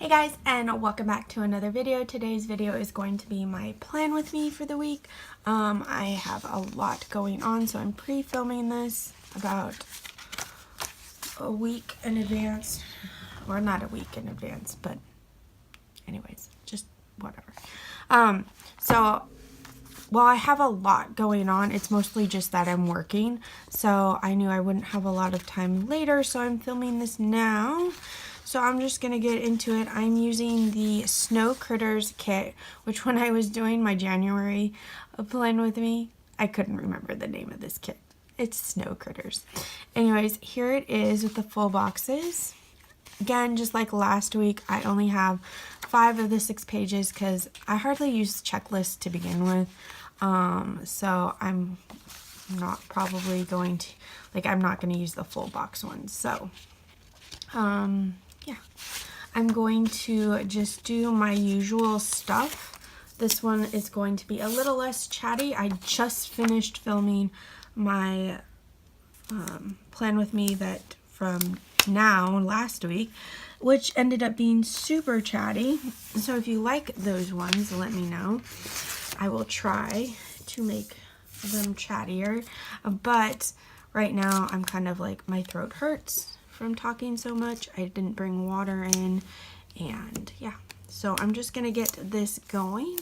Hey guys, and welcome back to another video. Today's video is going to be my plan with me for the week. I have a lot going on, so I'm pre-filming this about a week in advance, or not a week in advance, but anyways, just whatever. So while I have a lot going on, it's mostly just that I'm working, so I knew I wouldn't have a lot of time later, so I'm filming this now. So I'm just going to get into it. I'm using the Snow Critters kit, which when I was doing my January plan with me, I couldn't remember the name of this kit. It's Snow Critters. Anyways, here it is with the full boxes. Again, just like last week, I only have 5 of the 6 pages because I hardly use checklists to begin with. So I'm not probably going to, I'm not going to use the full box ones. So, yeah, I'm going to just do my usual stuff. This one is going to be a little less chatty. I just finished filming my plan with me that from last week, which ended up being super chatty. So if you like those ones, let me know. I will try to make them chattier, but right now I'm kind of like, my throat hurts from talking so much. I didn't bring water in, and yeah, so I'm just gonna get this going.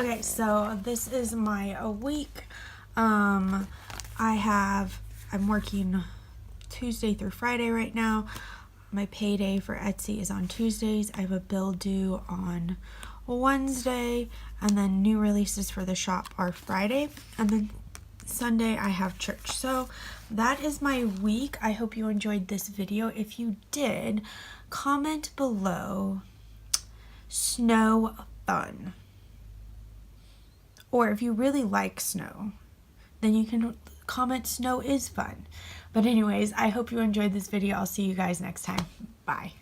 Okay, so this is my week. I'm working Tuesday through Friday right now. My payday for Etsy is on Tuesdays. I have a bill due on Wednesday, and then new releases for the shop are Friday, and then Sunday I have church. So that is my week. I hope you enjoyed this video. If you did, comment below snow fun. Or if you really like snow, then you can comment snow is fun. But anyways, I hope you enjoyed this video. I'll see you guys next time. Bye.